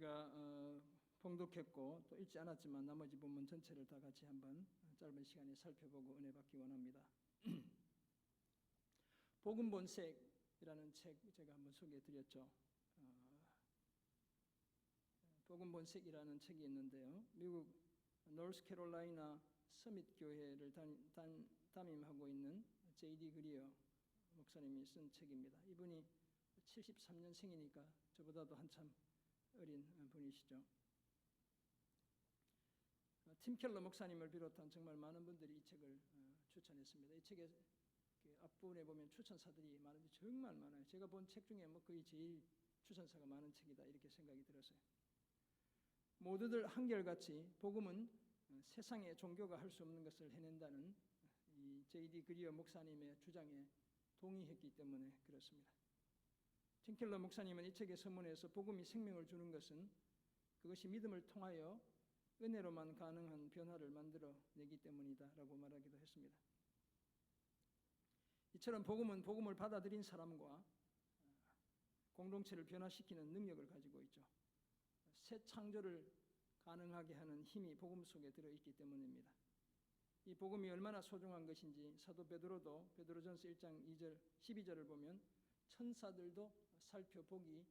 제가 봉독했고 또 읽지 않았지만 나머지 본문 전체를 다 같이 한번 짧은 시간에 살펴보고 은혜 받기 원합니다. 복음 본색이라는 책 제가 한번 소개해 드렸죠. 복음 본색이라는 책이 있는데요. 미국 노스캐롤라이나 서밋 교회를 담임하고 있는 J.D. 그리어 목사님이 쓴 책입니다. 이분이 73년생이니까 저보다도 한참 어린 분이시죠. 팀 켈러 목사님을 비롯한 정말 많은 분들이 이 책을 추천했습니다. 이 책의 앞부분에 보면 추천사들이 많은데 정말 많아요. 제가 본 책 중에 거의 제일 추천사가 많은 책이다 이렇게 생각이 들었어요. 모두들 한결같이 복음은 세상의 종교가 할 수 없는 것을 해낸다는 이 J.D. 그리어 목사님의 주장에 동의했기 때문에 그렇습니다. 팀 켈러 목사님은 이 책의 서문에서 복음이 생명을 주는 것은 그것이 믿음을 통하여 은혜로만 가능한 변화를 만들어내기 때문이다 라고 말하기도 했습니다. 이처럼 복음은 복음을 받아들인 사람과 공동체를 변화시키는 능력을 가지고 있죠. 새 창조를 가능하게 하는 힘이 복음 속에 들어있기 때문입니다. 이 복음이 얼마나 소중한 것인지 사도 베드로도 베드로전서 1장 2절 12절을 보면 천사들도 살펴보기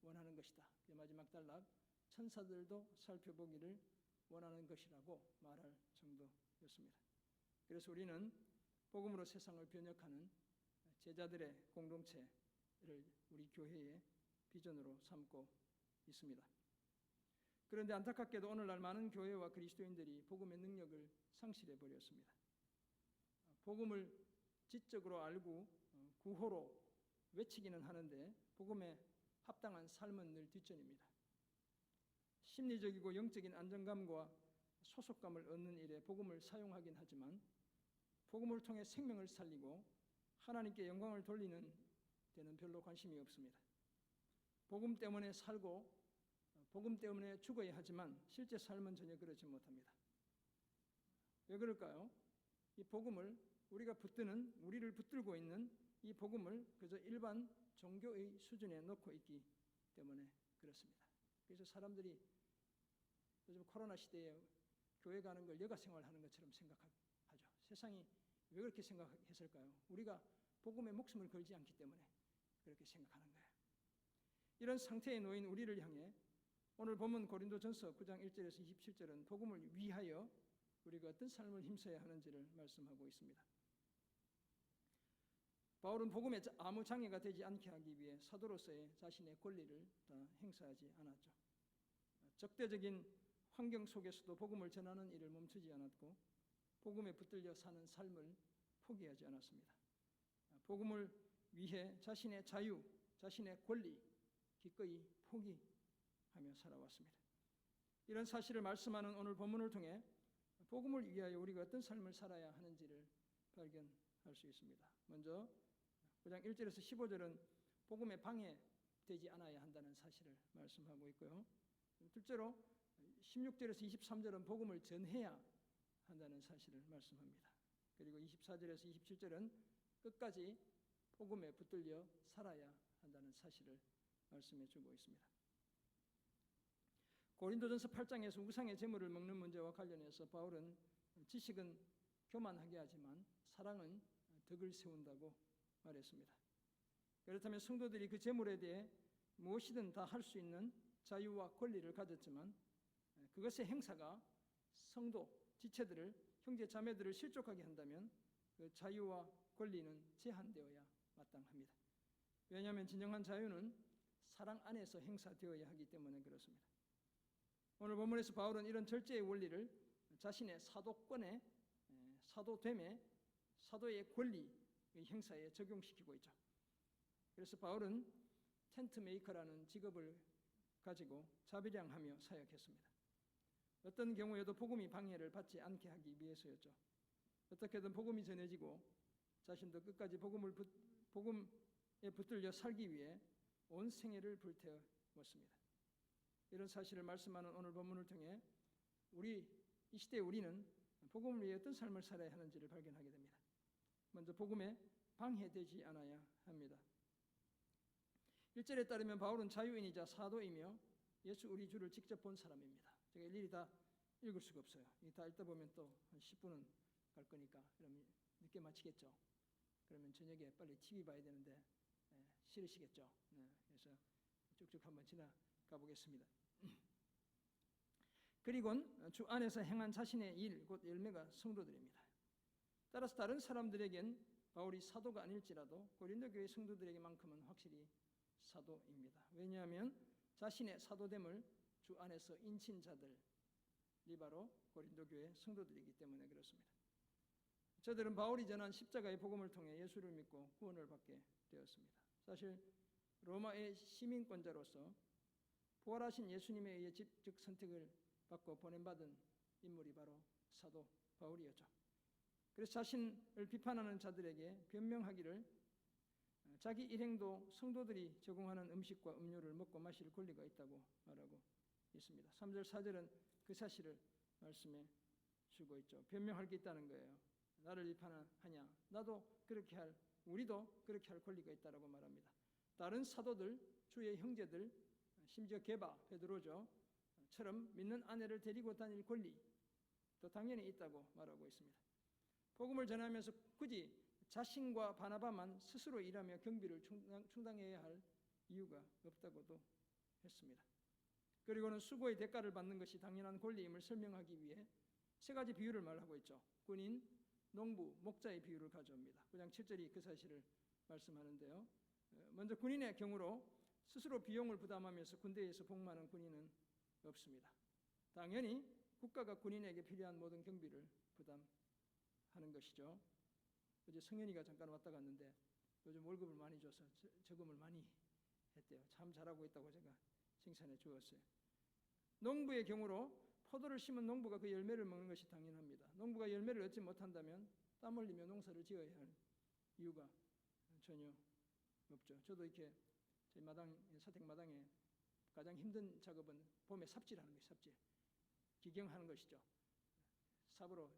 원하는 것이다. 마지막 단락 천사들도 살펴보기를 원하는 것이라고 말할 정도였습니다. 그래서 우리는 복음으로 세상을 변혁하는 제자들의 공동체를 우리 교회의 비전으로 삼고 있습니다. 그런데 안타깝게도 오늘날 많은 교회와 그리스도인들이 복음의 능력을 상실해 버렸습니다. 복음을 지적으로 알고 구호로 외치기는 하는데 복음에 합당한 삶은 늘 뒷전입니다. 심리적이고 영적인 안정감과 소속감을 얻는 일에 복음을 사용하긴 하지만 복음을 통해 생명을 살리고 하나님께 영광을 돌리는 데는 별로 관심이 없습니다. 복음 때문에 살고 복음 때문에 죽어야 하지만 실제 삶은 전혀 그렇지 못합니다. 왜 그럴까요? 이 복음을 우리를 붙들고 있는 이 복음을 그저 일반 종교의 수준에 놓고 있기 때문에 그렇습니다. 그래서 사람들이 요즘 코로나 시대에 교회 가는 걸 여가생활하는 것처럼 생각하죠. 세상이 왜 그렇게 생각했을까요? 우리가 복음에 목숨을 걸지 않기 때문에 그렇게 생각하는 거예요. 이런 상태에 놓인 우리를 향해 오늘 본문 고린도전서 9장 1절에서 27절은 복음을 위하여 우리가 어떤 삶을 힘써야 하는지를 말씀하고 있습니다. 바울은 복음에 아무 장애가 되지 않게 하기 위해 사도로서의 자신의 권리를 다 행사하지 않았죠. 적대적인 환경 속에서도 복음을 전하는 일을 멈추지 않았고 복음에 붙들려 사는 삶을 포기하지 않았습니다. 복음을 위해 자신의 자유, 자신의 권리 기꺼이 포기하며 살아왔습니다. 이런 사실을 말씀하는 오늘 본문을 통해 복음을 위하여 우리가 어떤 삶을 살아야 하는지를 발견할 수 있습니다. 먼저 9장 1절에서 15절은 복음에 방해되지 않아야 한다는 사실을 말씀하고 있고요. 둘째로 16절에서 23절은 복음을 전해야 한다는 사실을 말씀합니다. 그리고 24절에서 27절은 끝까지 복음에 붙들려 살아야 한다는 사실을 말씀해 주고 있습니다. 고린도전서 8장에서 우상의 제물을 먹는 문제와 관련해서 바울은 지식은 교만하게 하지만 사랑은 덕을 세운다고 말했습니다. 그렇다면 성도들이 그 제물에 대해 무엇이든 다 할 수 있는 자유와 권리를 가졌지만 그것의 행사가 성도, 지체들을, 형제 자매들을 실족하게 한다면 그 자유와 권리는 제한되어야 마땅합니다. 왜냐하면 진정한 자유는 사랑 안에서 행사되어야 하기 때문에 그렇습니다. 오늘 본문에서 바울은 이런 절제의 원리를 자신의 사도권에 사도됨에 사도의 권리의 행사에 적용시키고 있죠. 그래서 바울은 텐트 메이커라는 직업을 가지고 자비량하며 사역했습니다. 어떤 경우에도 복음이 방해를 받지 않게 하기 위해서였죠. 어떻게든 복음이 전해지고 자신도 끝까지 복음에 붙들려 살기 위해 온 생애를 불태웠습니다. 이런 사실을 말씀하는 오늘 본문을 통해 이 시대에 우리는 복음을 위해 어떤 삶을 살아야 하는지를 발견하게 됩니다. 먼저 복음에 방해되지 않아야 합니다. 1절에 따르면 바울은 자유인이자 사도이며 예수 우리 주를 직접 본 사람입니다. 제가 일일이 다 읽을 수가 없어요. 다 읽다 보면 또 한 10분은 갈 거니까 그러면 늦게 마치겠죠. 그러면 저녁에 빨리 TV 봐야 되는데 싫으시겠죠. 그래서 쭉쭉 한번 지나가 보겠습니다. 그리고는 주 안에서 행한 자신의 일, 곧 열매가 성도들입니다. 따라서 다른 사람들에겐 바울이 사도가 아닐지라도 고린도 교회 성도들에게만큼은 확실히 사도입니다. 왜냐하면 자신의 사도됨을 주 안에서 인친 자들이 바로 고린도 교회 성도들이기 때문에 그렇습니다. 저들은 바울이 전한 십자가의 복음을 통해 예수를 믿고 구원을 받게 되었습니다. 사실 로마의 시민권자로서 부활하신 예수님에 의해 직접 선택을 받고 보냄받은 인물이 바로 사도 바울이었죠. 그래서 자신을 비판하는 자들에게 변명하기를 자기 일행도 성도들이 제공하는 음식과 음료를 먹고 마실 권리가 있다고 말하고 있습니다. 3절 4절은 그 사실을 말씀해 주고 있죠. 변명할 게 있다는 거예요. 나를 비판하냐? 나도 그렇게 우리도 그렇게 할 권리가 있다라고 말합니다. 다른 사도들, 주의 형제들, 심지어 게바, 베드로죠. 처럼 믿는 아내를 데리고 다닐 권리도 당연히 있다고 말하고 있습니다. 복음을 전하면서 굳이 자신과 바나바만 스스로 일하며 경비를 충당해야 할 이유가 없다고도 했습니다. 그리고는 수고의 대가를 받는 것이 당연한 권리임을 설명하기 위해 세 가지 비유를 말하고 있죠. 군인, 농부, 목자의 비유를 가져옵니다. 9장 7절이 그 사실을 말씀하는데요. 먼저 군인의 경우로 스스로 비용을 부담하면서 군대에서 복무하는 군인은 없습니다. 당연히 국가가 군인에게 필요한 모든 경비를 부담하는 것이죠. 어제 성현이가 잠깐 왔다 갔는데 요즘 월급을 많이 줘서 저금을 많이 했대요. 참 잘하고 있다고 제가 칭찬해 주었어요. 농부의 경우로 포도를 심은 농부가 그 열매를 먹는 것이 당연합니다. 농부가 열매를 얻지 못한다면 땀 흘리며 농사를 지어야 할 이유가 전혀 없죠. 저도 이렇게 저희 사택 마당에 가장 힘든 작업은 봄에 삽질하는 거예요. 삽질. 기경하는 것이죠. 삽으로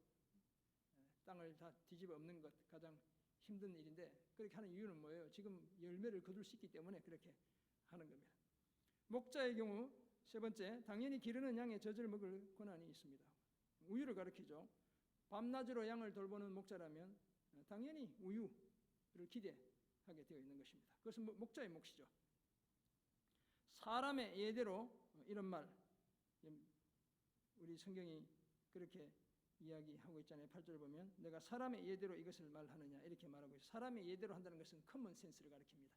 땅을 다 뒤집어 엎는 것 가장 힘든 일인데 그렇게 하는 이유는 뭐예요? 지금 열매를 거둘 수 있기 때문에 그렇게 하는 겁니다. 목자의 경우 세 번째, 당연히 기르는 양의 젖을 먹을 권한이 있습니다. 우유를 가리키죠. 밤낮으로 양을 돌보는 목자라면 당연히 우유를 기대하게 되어 있는 것입니다. 그것은 목자의 몫이죠. 사람의 예대로 이런 말, 우리 성경이 그렇게 이야기하고 있잖아요. 8절 보면 내가 사람의 예대로 이것을 말하느냐 이렇게 말하고 있어요. 사람의 예대로 한다는 것은 커먼 센스를 가리킵니다.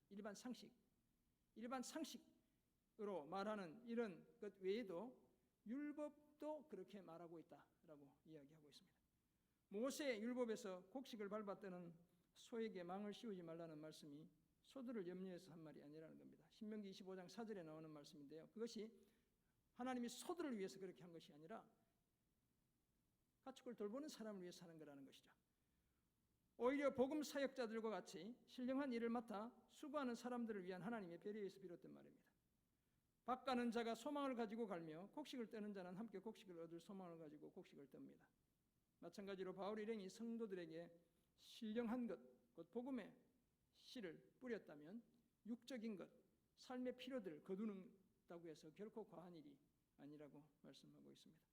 일반 상식으로 말하는 이런 것 외에도 율법도 그렇게 말하고 있다라고 이야기하고 있습니다. 모세의 율법에서 곡식을 밟았다는 소에게 망을 씌우지 말라는 말씀이 소들을 염려해서 한 말이 아니라는 겁니다. 신명기 25장 4절에 나오는 말씀인데요. 그것이 하나님이 소들을 위해서 그렇게 한 것이 아니라 가축을 돌보는 사람을 위해서 하는 거라는 것이죠. 오히려 복음 사역자들과 같이 신령한 일을 맡아 수고하는 사람들을 위한 하나님의 배려에서 비롯된 말입니다. 밥 가는 자가 소망을 가지고 갈며 곡식을 떼는 자는 함께 곡식을 얻을 소망을 가지고 곡식을 뗍니다. 마찬가지로 바울 일행이 성도들에게 신령한 것, 곧 복음의 씨를 뿌렸다면 육적인 것, 삶의 필요들을 거두는다고 해서 결코 과한 일이 아니라고 말씀하고 있습니다.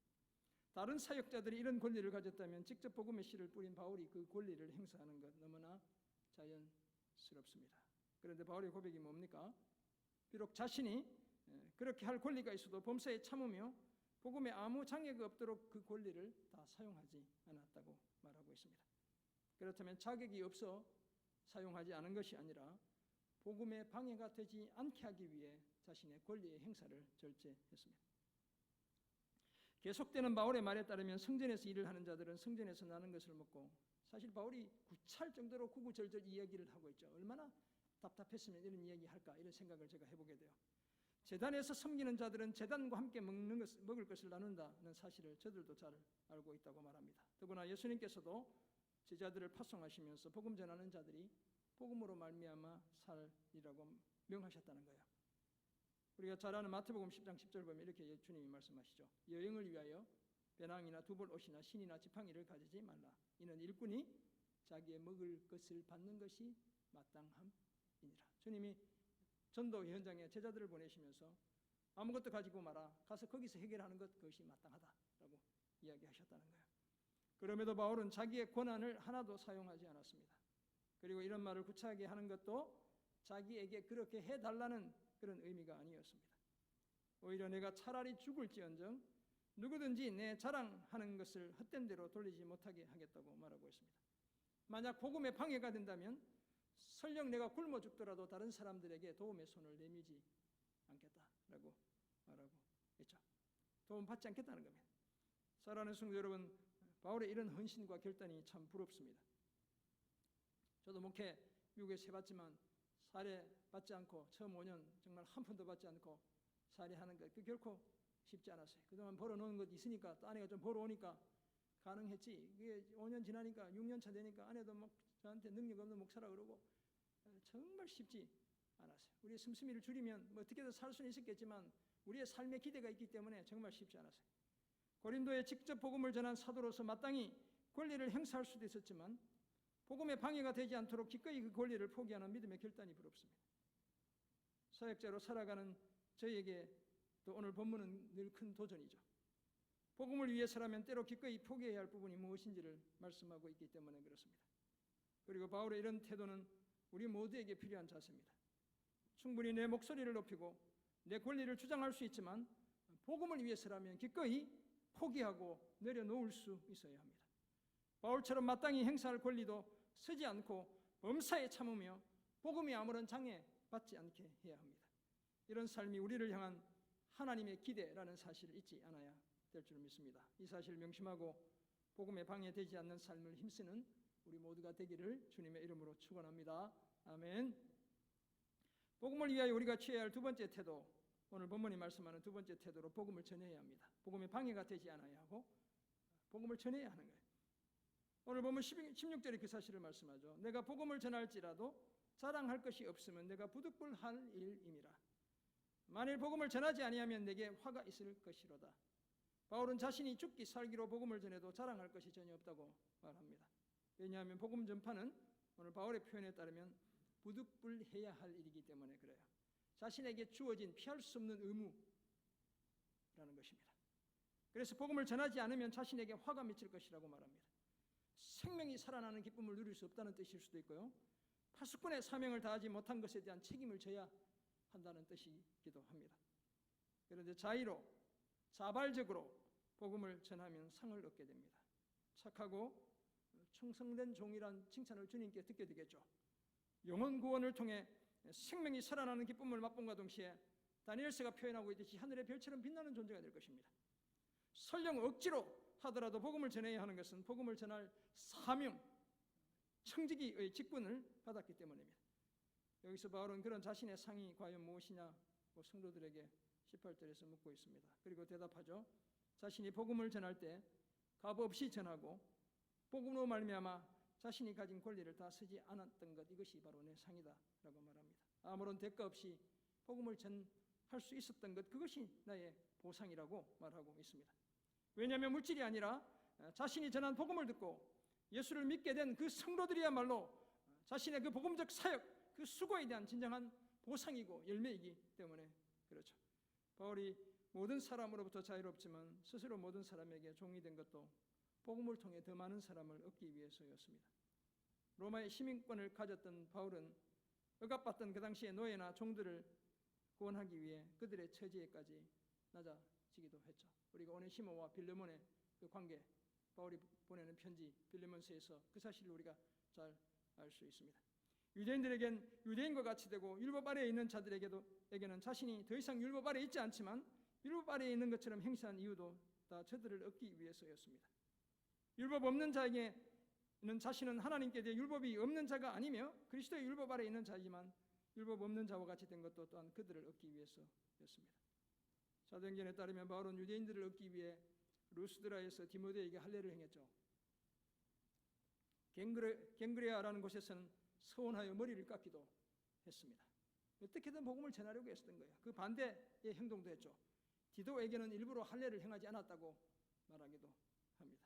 다른 사역자들이 이런 권리를 가졌다면 직접 복음의 씨를 뿌린 바울이 그 권리를 행사하는 것 너무나 자연스럽습니다. 그런데 바울의 고백이 뭡니까? 비록 자신이 그렇게 할 권리가 있어도 범사에 참으며 복음에 아무 장애가 없도록 그 권리를 다 사용하지 않았다고 말하고 있습니다. 그렇다면 자격이 없어 사용하지 않은 것이 아니라 복음에 방해가 되지 않게 하기 위해 자신의 권리의 행사를 절제했습니다. 계속되는 바울의 말에 따르면 성전에서 일을 하는 자들은 성전에서 나는 것을 먹고, 사실 바울이 구차할 정도로 구구절절 이야기를 하고 있죠. 얼마나 답답했으면 이런 이야기 할까 이런 생각을 제가 해보게 돼요. 제단에서 섬기는 자들은 제단과 함께 먹을 것을 나눈다는 사실을 저들도 잘 알고 있다고 말합니다. 더구나 예수님께서도 제자들을 파송하시면서 복음 전하는 자들이 복음으로 말미암아 살리라고 명하셨다는 거예요. 우리가 잘 아는 마태복음 10장 10절 보면 이렇게 주님이 말씀하시죠. 여행을 위하여 배낭이나 두벌 옷이나 신이나 지팡이를 가지지 말라. 이는 일꾼이 자기의 먹을 것을 받는 것이 마땅함이니라. 주님이 전도 현장에 제자들을 보내시면서 아무것도 가지고 마라. 가서 거기서 해결하는 것 그것이 마땅하다라고 이야기하셨다는 거예요. 그럼에도 바울은 자기의 권한을 하나도 사용하지 않았습니다. 그리고 이런 말을 구차하게 하는 것도 자기에게 그렇게 해달라는 그런 의미가 아니었습니다. 오히려 내가 차라리 죽을지언정 누구든지 내 자랑하는 것을 헛된 대로 돌리지 못하게 하겠다고 말하고 있습니다. 만약 복음에 방해가 된다면 설령 내가 굶어 죽더라도 다른 사람들에게 도움의 손을 내밀지 않겠다라고 말하고 있죠. 도움 받지 않겠다는 겁니다. 사랑하는 성도 여러분, 바울의 이런 헌신과 결단이 참 부럽습니다. 저도 목회 미국에서 해봤지만 사례 받지 않고 처음 5년 정말 한 푼도 받지 않고 사례하는 것 그 결코 쉽지 않았어요. 그동안 벌어놓은 것 있으니까 또 아내가 좀 벌어오니까 가능했지. 그게 5년 지나니까 6년 차 되니까 아내도 막 저한테 능력 없는 목사라 그러고 정말 쉽지 않았어요. 우리의 씀씀이를 줄이면 뭐 어떻게든 살 수는 있었겠지만 우리의 삶의 기대가 있기 때문에 정말 쉽지 않았어요. 고린도에 직접 복음을 전한 사도로서 마땅히 권리를 행사할 수도 있었지만 복음에 방해가 되지 않도록 기꺼이 그 권리를 포기하는 믿음의 결단이 부럽습니다. 사역자로 살아가는 저희에게 또 오늘 본문은 늘 큰 도전이죠. 복음을 위해서라면 때로 기꺼이 포기해야 할 부분이 무엇인지를 말씀하고 있기 때문에 그렇습니다. 그리고 바울의 이런 태도는 우리 모두에게 필요한 자세입니다. 충분히 내 목소리를 높이고 내 권리를 주장할 수 있지만 복음을 위해서라면 기꺼이 포기하고 내려놓을 수 있어야 합니다. 바울처럼 마땅히 행사할 권리도 쓰지 않고 범사에 참으며 복음이 아무런 장애 받지 않게 해야 합니다. 이런 삶이 우리를 향한 하나님의 기대라는 사실을 잊지 않아야 될 줄 믿습니다. 이 사실을 명심하고 복음에 방해되지 않는 삶을 힘쓰는 우리 모두가 되기를 주님의 이름으로 축원합니다. 아멘. 복음을 위하여 우리가 취해야 할 두 번째 태도, 오늘 본문이 말씀하는 두 번째 태도로 복음을 전해야 합니다. 복음에 방해가 되지 않아야 하고 복음을 전해야 하는 거예요. 오늘 본문 16절에 그 사실을 말씀하죠. 내가 복음을 전할지라도 자랑할 것이 없으면 내가 부득불할 일임이라. 만일 복음을 전하지 아니하면 내게 화가 있을 것이로다. 바울은 자신이 죽기 살기로 복음을 전해도 자랑할 것이 전혀 없다고 말합니다. 왜냐하면 복음 전파는 오늘 바울의 표현에 따르면 부득불해야 할 일이기 때문에 그래요. 자신에게 주어진 피할 수 없는 의무라는 것입니다. 그래서 복음을 전하지 않으면 자신에게 화가 미칠 것이라고 말합니다. 생명이 살아나는 기쁨을 누릴 수 없다는 뜻일 수도 있고요. 파수꾼의 사명을 다하지 못한 것에 대한 책임을 져야 한다는 뜻이기도 합니다. 그런데 자발적으로 복음을 전하면 상을 얻게 됩니다. 착하고 충성된 종이란 칭찬을 주님께 듣게 되겠죠. 영혼 구원을 통해 생명이 살아나는 기쁨을 맛본과 동시에 다니엘서가 표현하고 있듯이 하늘의 별처럼 빛나는 존재가 될 것입니다. 설령 억지로 하더라도 복음을 전해야 하는 것은 복음을 전할 사명, 청지기의 직분을 받았기 때문입니다. 여기서 바울은 그런 자신의 상이 과연 무엇이냐고 성도들에게 18절에서 묻고 있습니다. 그리고 대답하죠. 자신이 복음을 전할 때 값없이 전하고 복음으로 말미암아 자신이 가진 권리를 다 쓰지 않았던 것, 이것이 바로 내 상이다 라고 말합니다. 아무런 대가 없이 복음을 전할 수 있었던 것, 그것이 나의 보상이라고 말하고 있습니다. 왜냐하면 물질이 아니라 자신이 전한 복음을 듣고 예수를 믿게 된 그 성도들이야말로 자신의 그 복음적 사역, 그 수고에 대한 진정한 보상이고 열매이기 때문에 그렇죠. 바울이 모든 사람으로부터 자유롭지만 스스로 모든 사람에게 종이 된 것도 복음을 통해 더 많은 사람을 얻기 위해서였습니다. 로마의 시민권을 가졌던 바울은 억압받던 그 당시의 노예나 종들을 구원하기 위해 그들의 처지에까지 낮아지기도 했죠. 우리가 오네시모와 빌레몬의 그 관계, 바울이 보내는 편지 빌레몬서에서 그 사실을 우리가 잘 알 수 있습니다. 유대인들에겐 유대인과 같이 되고 율법 아래에 있는 자들에게는 자신이 더 이상 율법 아래에 있지 않지만 율법 아래에 있는 것처럼 행세한 이유도 다 저들을 얻기 위해서였습니다. 율법 없는 자에게는 자신은 하나님께 대해 율법이 없는 자가 아니며 그리스도의 율법 아래에 있는 자이지만 율법 없는 자와 같이 된 것도 또한 그들을 얻기 위해서였습니다. 사도행전에 따르면 바울은 유대인들을 얻기 위해 루스드라에서 디모데에게 할례를 행했죠. 갱그레아라는 곳에서는 서원하여 머리를 깎기도 했습니다. 어떻게든 복음을 전하려고 했었던 거예요. 그 반대의 행동도 했죠. 디도에게는 일부러 할례를 행하지 않았다고 말하기도 합니다.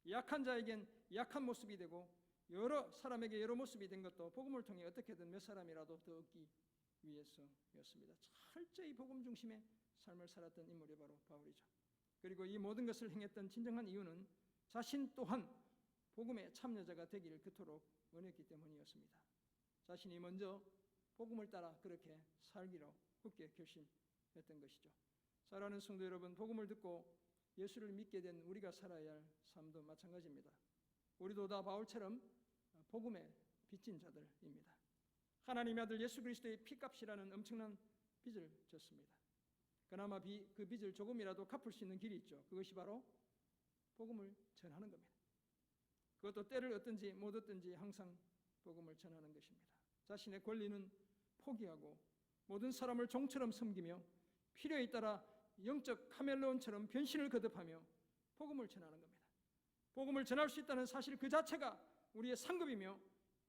약한 자에겐 약한 모습이 되고 여러 사람에게 여러 모습이 된 것도 복음을 통해 어떻게든 몇 사람이라도 더 얻기 위해서였습니다. 철저히 복음 중심의 삶을 살았던 인물이 바로 바울이죠. 그리고 이 모든 것을 행했던 진정한 이유는 자신 또한 복음의 참여자가 되기를 그토록 원했기 때문이었습니다. 자신이 먼저 복음을 따라 그렇게 살기로 굳게 결심했던 것이죠. 사랑하는 성도 여러분, 복음을 듣고 예수를 믿게 된 우리가 살아야 할 삶도 마찬가지입니다. 우리도 다 바울처럼 복음에 빚진 자들입니다. 하나님의 아들 예수 그리스도의 피값이라는 엄청난 빚을 졌습니다. 그나마 그 빚을 조금이라도 갚을 수 있는 길이 있죠. 그것이 바로 복음을 전하는 겁니다. 그것도 때를 얻든지 못 얻든지 항상 복음을 전하는 것입니다. 자신의 권리는 포기하고 모든 사람을 종처럼 섬기며 필요에 따라 영적 카멜레온처럼 변신을 거듭하며 복음을 전하는 겁니다. 복음을 전할 수 있다는 사실 그 자체가 우리의 상급이며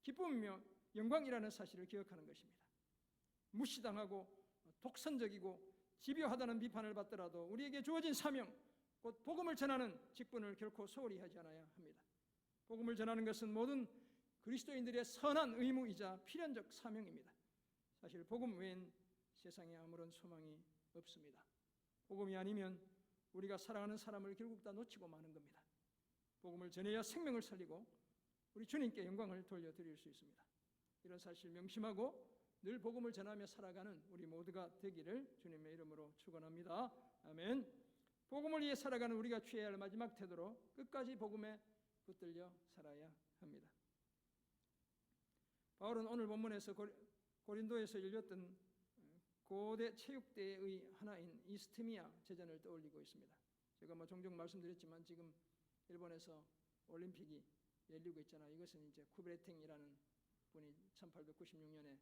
기쁨이며 영광이라는 사실을 기억하는 것입니다. 무시당하고 독선적이고 집요하다는 비판을 받더라도 우리에게 주어진 사명, 곧 복음을 전하는 직분을 결코 소홀히 하지 않아야 합니다. 복음을 전하는 것은 모든 그리스도인들의 선한 의무이자 필연적 사명입니다. 사실 복음 외엔 세상에 아무런 소망이 없습니다. 복음이 아니면 우리가 사랑하는 사람을 결국 다 놓치고 마는 겁니다. 복음을 전해야 생명을 살리고 우리 주님께 영광을 돌려드릴 수 있습니다. 이런 사실 명심하고 늘 복음을 전하며 살아가는 우리 모두가 되기를 주님의 이름으로 축원합니다. 아멘. 복음을 위해 살아가는 우리가 취해야 할 마지막 태도로 끝까지 복음에 붙들려 살아야 합니다. 바울은 오늘 본문에서 고린도에서 열렸던 고대 체육대회의 하나인 이스트미아 제전을 떠올리고 있습니다. 제가 종종 말씀드렸지만 지금 일본에서 올림픽이 열리고 있잖아요. 이것은 이제 쿠브레탱이라는 분이 1896년에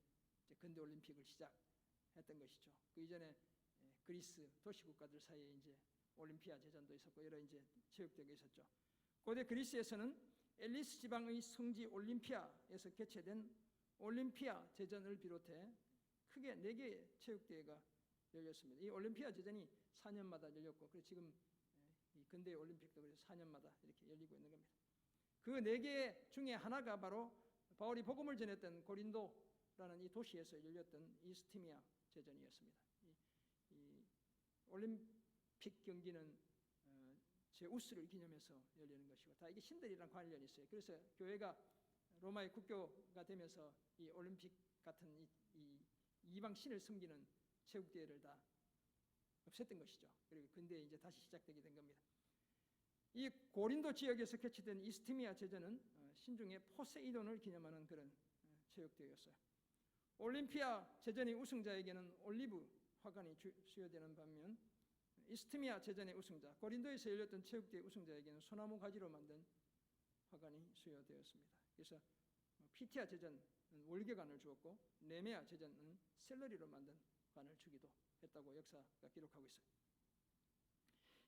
근대 올림픽을 시작했던 것이죠. 그 이전에 그리스 도시국가들 사이에 이제 올림피아 제전도 있었고 여러 이제 체육대회가 있었죠. 고대 그리스에서는 엘리스 지방의 성지 올림피아에서 개최된 올림피아 제전을 비롯해 크게 4개의 체육대회가 열렸습니다. 이 올림피아 제전이 4년마다 열렸고 그래서 지금 이 근대 올림픽도 그래서 4년마다 이렇게 열리고 있는 겁니다. 그 4개 중에 하나가 바로 바울이 복음을 전했던 고린도라는 이 도시에서 열렸던 이스티미아 제전이었습니다. 이 올림픽 경기는 제우스를 기념해서 열리는 것이고 다 이게 신들이랑 관련이 있어요. 그래서 교회가 로마의 국교가 되면서 이 올림픽 같은 이 이방 신을 섬기는 체육대회를 다 없앴던 것이죠. 그리고 근대에 이제 다시 시작되게 된 겁니다. 이 고린도 지역에서 개최된 이스티미아 제전은 신중의 포세이돈을 기념하는 그런 체육대회였어요. 올림피아 제전의 우승자에게는 올리브 화관이 수여되는 반면 이스티미아 제전의 우승자, 고린도에서 열렸던 체육대회 우승자에게는 소나무 가지로 만든 화관이 수여되었습니다. 그래서 피티아 제전은 월계관을 주었고 네메아 제전은 샐러리로 만든 관을 주기도 했다고 역사가 기록하고 있어요.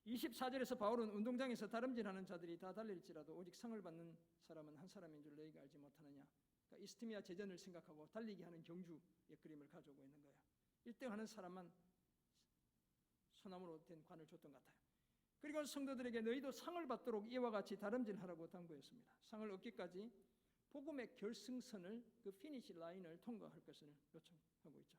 24절에서 바울은 운동장에서 다름질하는 자들이 다 달릴지라도 오직 상을 받는 사람은 한 사람인 줄 너희가 알지 못하느냐. 그러니까 이스티미아 제전을 생각하고 달리기 하는 경주의 그림을 가져오고 있는 거예요. 1등 하는 사람만 소나무로 된 관을 줬던 것 같아요. 그리고 성도들에게 너희도 상을 받도록 이와 같이 다름질하라고 당부했습니다. 상을 얻기까지 복음의 결승선을 그 피니시 라인을 통과할 것을 요청하고 있죠.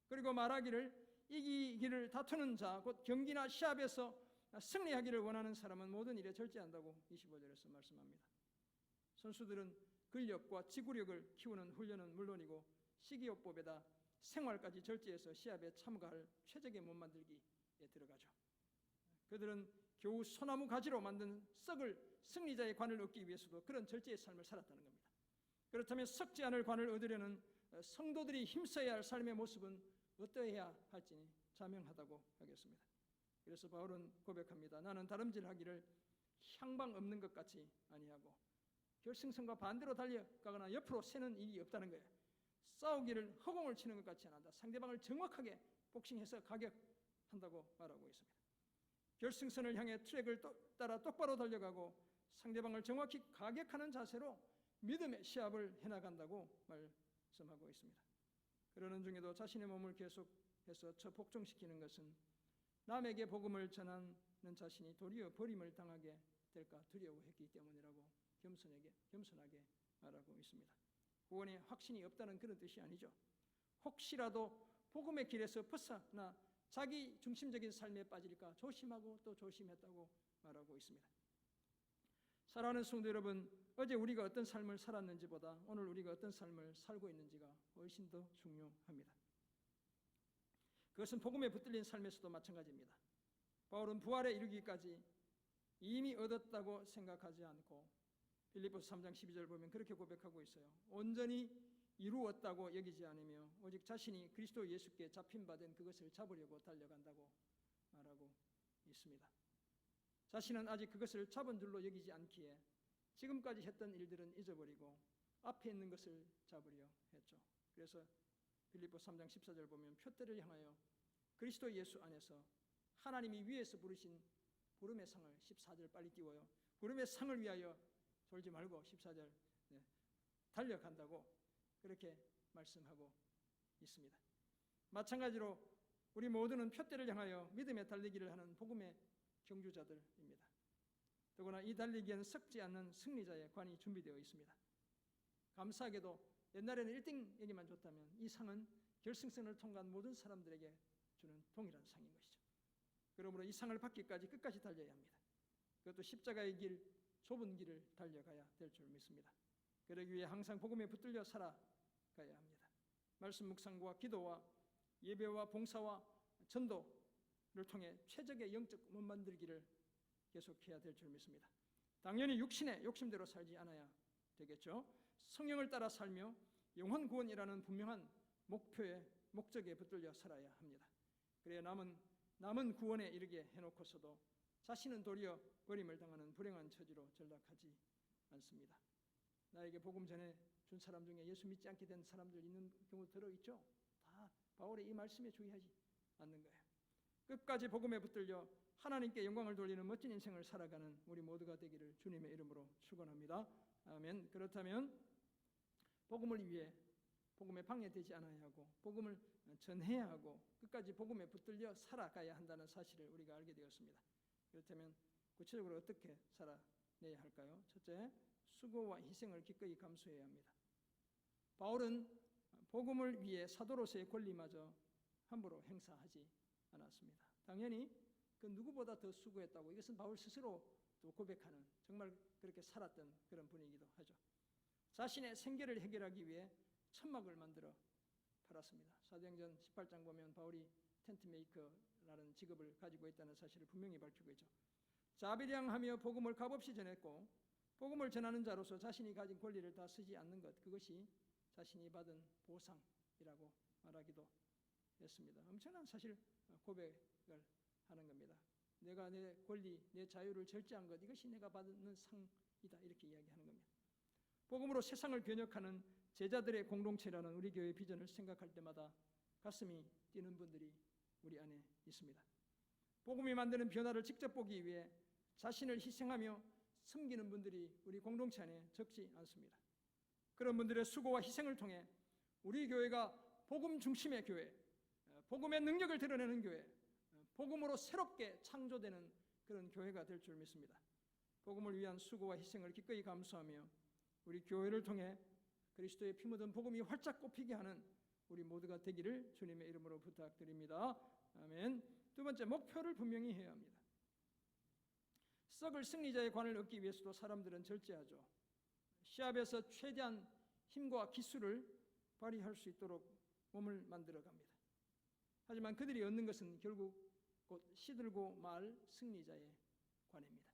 그리고 말하기를 이기기를 다투는 자, 곧 경기나 시합에서 승리하기를 원하는 사람은 모든 일에 절제한다고 25절에서 말씀합니다. 선수들은 근력과 지구력을 키우는 훈련은 물론이고 식이요법에다 생활까지 절제해서 시합에 참가할 최적의 몸 만들기에 들어가죠. 그들은 겨우 소나무 가지로 만든 썩을 승리자의 관을 얻기 위해서도 그런 절제의 삶을 살았다는 겁니다. 그렇다면 썩지 않을 관을 얻으려는 성도들이 힘써야 할 삶의 모습은 어떠해야 할지 자명하다고 하겠습니다. 그래서 바울은 고백합니다. 나는 다름질하기를 향방 없는 것 같이 아니하고 결승선과 반대로 달려가거나 옆으로 새는 일이 없다는 거예요. 싸우기를 허공을 치는 것 같이 안 한다. 상대방을 정확하게 복싱해서 가격한다고 말하고 있습니다. 결승선을 향해 트랙을 따라 똑바로 달려가고 상대방을 정확히 가격하는 자세로 믿음의 시합을 해나간다고 말씀하고 있습니다. 그러는 중에도 자신의 몸을 계속해서 저복종시키는 것은 남에게 복음을 전하는 자신이 도리어 버림을 당하게 될까 두려워했기 때문이라고 겸손하게 말하고 있습니다. 구원에 확신이 없다는 그런 뜻이 아니죠. 혹시라도 복음의 길에서 벗어나 자기 중심적인 삶에 빠질까 조심하고 또 조심했다고 말하고 있습니다. 사랑하는 성도 여러분, 어제 우리가 어떤 삶을 살았는지보다 오늘 우리가 어떤 삶을 살고 있는지가 훨씬 더 중요합니다. 그것은 복음에 붙들린 삶에서도 마찬가지입니다. 바울은 부활에 이르기까지 이미 얻었다고 생각하지 않고 빌립보서 3장 12절 보면 그렇게 고백하고 있어요. 온전히 이루었다고 여기지 않으며 오직 자신이 그리스도 예수께 잡힌 바 된 그것을 잡으려고 달려간다고 말하고 있습니다. 자신은 아직 그것을 잡은 줄로 여기지 않기에 지금까지 했던 일들은 잊어버리고 앞에 있는 것을 잡으려 했죠. 그래서 빌립보서 3장 14절 보면 표대를 향하여 그리스도 예수 안에서 하나님이 위에서 부르신 부름의 상을 14절 빨리 띄워요. 부름의 상을 위하여 졸지 말고 14절 달려간다고 그렇게 말씀하고 있습니다. 마찬가지로 우리 모두는 표대를 향하여 믿음의 달리기를 하는 복음의 경주자들입니다. 더구나 이 달리기에는 썩지 않는 승리자의 관이 준비되어 있습니다. 감사하게도 옛날에는 1등에게만 줬다면 이 상은 결승선을 통과한 모든 사람들에게 주는 동일한 상인 것이죠. 그러므로 이 상을 받기까지 끝까지 달려야 합니다. 그것도 십자가의 길, 좁은 길을 달려가야 될 줄 믿습니다. 그러기 위해 항상 복음에 붙들려 살아가야 합니다. 말씀 묵상과 기도와 예배와 봉사와 전도를 통해 최적의 영적 몸 만들기를 계속해야 될 줄 믿습니다. 당연히 육신의 욕심대로 살지 않아야 되겠죠. 성령을 따라 살며 영혼 구원이라는 분명한 목적에 붙들려 살아야 합니다. 그래야 남은 구원에 이르게 해놓고서도 자신은 도리어 버림을 당하는 불행한 처지로 전락하지 않습니다. 나에게 복음 전해 준 사람 중에 예수 믿지 않게 된 사람들 있는 경우 들어있죠. 다 바울의 이 말씀에 주의하지 않는 거예요. 끝까지 복음에 붙들려 하나님께 영광을 돌리는 멋진 인생을 살아가는 우리 모두가 되기를 주님의 이름으로 축원합니다. 아멘. 그렇다면 복음을 위해 복음에 방해되지 않아야 하고 복음을 전해야 하고 끝까지 복음에 붙들려 살아가야 한다는 사실을 우리가 알게 되었습니다. 그렇다면 구체적으로 어떻게 살아내야 할까요? 첫째, 수고와 희생을 기꺼이 감수해야 합니다. 바울은 복음을 위해 사도로서의 권리마저 함부로 행사하지 않았습니다. 당연히 그 누구보다 더 수고했다고 이것은 바울 스스로 또 고백하는 정말 그렇게 살았던 그런 분이기도 하죠. 자신의 생계를 해결하기 위해 천막을 만들어 팔았습니다. 사도행전 18장 보면 바울이 텐트 메이커라는 직업을 가지고 있다는 사실을 분명히 밝히고 있죠. 자비량하며 복음을 값없이 전했고 복음을 전하는 자로서 자신이 가진 권리를 다 쓰지 않는 것, 그것이 자신이 받은 보상이라고 말하기도 했습니다. 엄청난 사실 고백을 하는 겁니다. 내가 내 권리, 내 자유를 절제한 것, 이것이 내가 받는 상이다, 이렇게 이야기하는 겁니다. 복음으로 세상을 변혁하는 제자들의 공동체라는 우리 교회의 비전을 생각할 때마다 가슴이 뛰는 분들이 우리 안에 있습니다. 복음이 만드는 변화를 직접 보기 위해 자신을 희생하며 섬기는 분들이 우리 공동체 안에 적지 않습니다. 그런 분들의 수고와 희생을 통해 우리 교회가 복음 중심의 교회, 복음의 능력을 드러내는 교회, 복음으로 새롭게 창조되는 그런 교회가 될 줄 믿습니다. 복음을 위한 수고와 희생을 기꺼이 감수하며 우리 교회를 통해 그리스도의 피 묻은 복음이 활짝 꽃피게 하는 우리 모두가 되기를 주님의 이름으로 부탁드립니다. 아멘. 두 번째, 목표를 분명히 해야 합니다. 썩을 승리자의 관을 얻기 위해서도 사람들은 절제하죠. 시합에서 최대한 힘과 기술을 발휘할 수 있도록 몸을 만들어갑니다. 하지만 그들이 얻는 것은 결국 곧 시들고 말 승리자의 관입니다.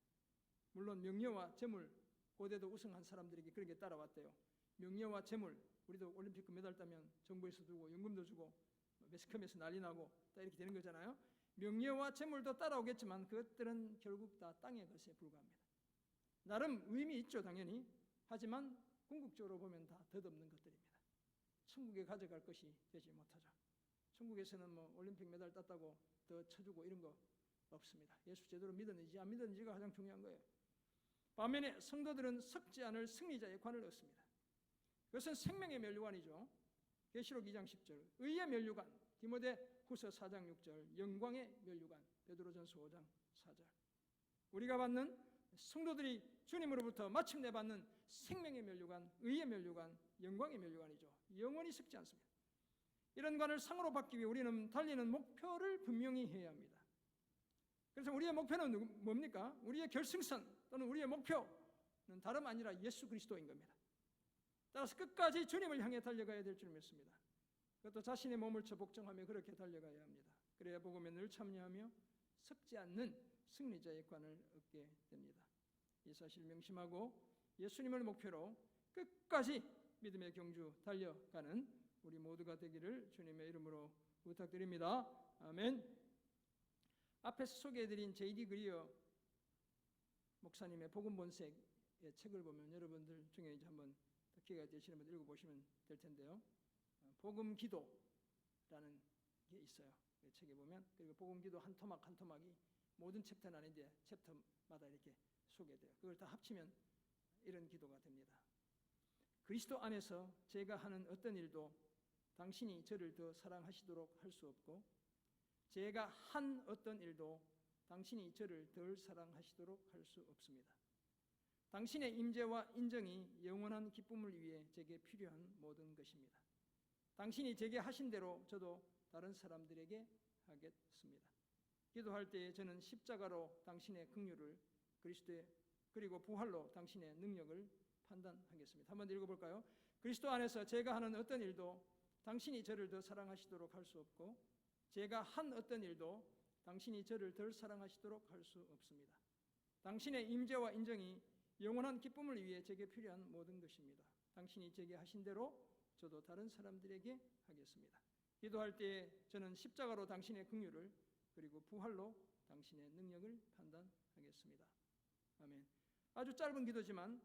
물론 명예와 재물, 고대도 우승한 사람들에게 그렇게 따라왔대요. 명예와 재물, 우리도 올림픽 금메달 따면 정부에서 주고 연금도 주고 매스컴에서 난리 나고 다 이렇게 되는 거잖아요. 명예와 재물도 따라오겠지만 그것들은 결국 다 땅의 것에 불과합니다. 나름 의미 있죠, 당연히. 하지만 궁극적으로 보면 다 덧없는 것들입니다. 천국에 가져갈 것이 되지 못하죠. 천국에서는 뭐 올림픽 메달 땄다고 더 쳐주고 이런 거 없습니다. 예수 제대로 믿었는지 안 믿었는지가 가장 중요한 거예요. 반면에 성도들은 썩지 않을 승리자의 관을 얻습니다. 그것은 생명의 면류관이죠. 계시록 2장 10절, 의의 면류관, 디모데후서 4장 6절, 영광의 면류관, 베드로전서 5장 4절. 우리가 받는 성도들이 주님으로부터 마침내 받는 생명의 면류관, 의의 면류관, 영광의 면류관이죠. 영원히 썩지 않습니다. 이런 관을 상으로 받기 위해 우리는 달리는 목표를 분명히 해야 합니다. 그래서 우리의 목표는 뭡니까? 우리의 결승선 또는 우리의 목표는 다름 아니라 예수 그리스도인 겁니다. 따라서 끝까지 주님을 향해 달려가야 될 줄 믿습니다. 그것도 자신의 몸을 쳐 복종하며 그렇게 달려가야 합니다. 그래야 복음에 늘 참여하며 썩지 않는 승리자의 관을 얻게 됩니다. 이 사실 명심하고 예수님을 목표로 끝까지 믿음의 경주 달려가는 우리 모두가 되기를 주님의 이름으로 부탁드립니다. 아멘. 앞에서 소개해드린 J.D. 그리어 목사님의 복음 본색의 책을 보면 여러분들 중에 이제 한번 기회가 되시는 분들 읽어보시면 될 텐데요. 복음 기도라는 게 있어요. 그 책에 보면. 그리고 복음 기도 한 토막 한 토막이 모든 챕터는 아닌데 챕터마다 이렇게 소개돼요. 그걸 다 합치면 이런 기도가 됩니다. 그리스도 안에서 제가 하는 어떤 일도 당신이 저를 더 사랑하시도록 할 수 없고, 제가 한 어떤 일도 당신이 저를 덜 사랑하시도록 할 수 없습니다. 당신의 임재와 인정이 영원한 기쁨을 위해 제게 필요한 모든 것입니다. 당신이 제게 하신 대로 저도 다른 사람들에게 하겠습니다. 기도할 때에 저는 십자가로 당신의 긍휼을, 그리스도의 그리고 부활로 당신의 능력을 판단하겠습니다. 한번 읽어볼까요? 그리스도 안에서 제가 하는 어떤 일도 당신이 저를 더 사랑하시도록 할 수 없고, 제가 한 어떤 일도 당신이 저를 덜 사랑하시도록 할 수 없습니다. 당신의 임재와 인정이 영원한 기쁨을 위해 제게 필요한 모든 것입니다. 당신이 제게 하신 대로 저도 다른 사람들에게 하겠습니다. 기도할 때에 저는 십자가로 당신의 긍휼을, 그리고 부활로 당신의 능력을 판단하겠습니다. 아멘. 아주 짧은 기도지만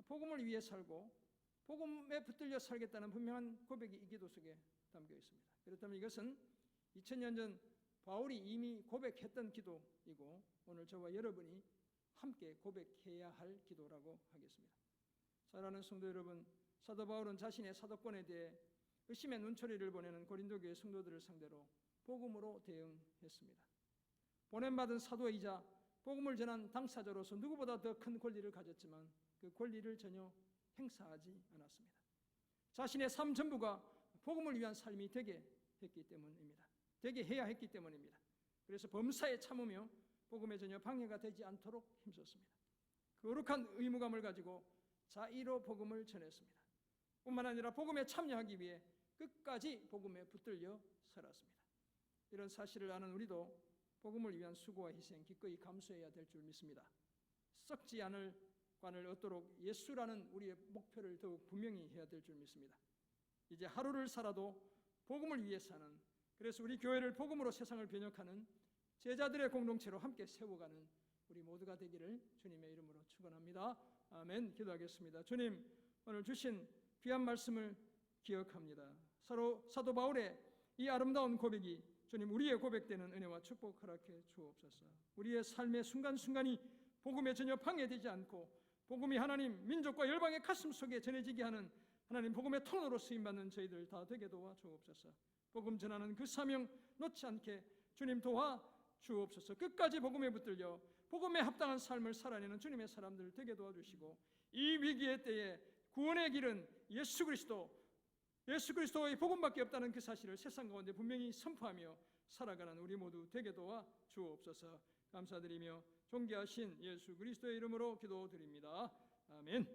복음을 위해 살고 복음에 붙들려 살겠다는 분명한 고백이 이 기도 속에 담겨 있습니다. 그렇다면 이것은 2000년 전 바울이 이미 고백했던 기도이고, 오늘 저와 여러분이 함께 고백해야 할 기도라고 하겠습니다. 사랑하는 성도 여러분, 사도 바울은 자신의 사도권에 대해 의심의 눈초리를 보내는 고린도 교회 성도들을 상대로 복음으로 대응했습니다. 보냄받은 사도이자 복음을 전한 당사자로서 누구보다 더 큰 권리를 가졌지만 그 권리를 전혀 행사하지 않았습니다. 자신의 삶 전부가 복음을 위한 삶이 되게 했기 때문입니다. 되게 해야 했기 때문입니다. 그래서 범사에 참으며 복음에 전혀 방해가 되지 않도록 힘썼습니다. 거룩한 의무감을 가지고 자의로 복음을 전했습니다. 뿐만 아니라 복음에 참여하기 위해 끝까지 복음에 붙들려 살았습니다. 이런 사실을 아는 우리도 복음을 위한 수고와 희생 기꺼이 감수해야 될 줄 믿습니다. 썩지 않을 관을 얻도록 예수라는 우리의 목표를 더욱 분명히 해야 될 줄 믿습니다. 이제 하루를 살아도 복음을 위해 사는, 그래서 우리 교회를 복음으로 세상을 변혁하는 제자들의 공동체로 함께 세워가는 우리 모두가 되기를 주님의 이름으로 축원합니다. 아멘. 기도하겠습니다. 주님, 오늘 주신 귀한 말씀을 기억합니다. 사도 바울의 이 아름다운 고백이 주님 우리의 고백되는 은혜와 축복 허락해 주옵소서. 우리의 삶의 순간순간이 복음에 전혀 방해되지 않고 복음이 하나님 민족과 열방의 가슴 속에 전해지게 하는 하나님 복음의 통로로 쓰임받는 저희들 다 되게 도와 주옵소서. 복음 전하는 그 사명 놓지 않게 주님 도와 주옵소서. 끝까지 복음에 붙들려 복음에 합당한 삶을 살아내는 주님의 사람들 되게 도와주시고, 이 위기의 때에 구원의 길은 예수 그리스도의 복음밖에 없다는 그 사실을 세상 가운데 분명히 선포하며 살아가는 우리 모두 되게 도와 주옵소서. 감사드리며 존귀하신 예수 그리스도의 이름으로 기도드립니다. 아멘.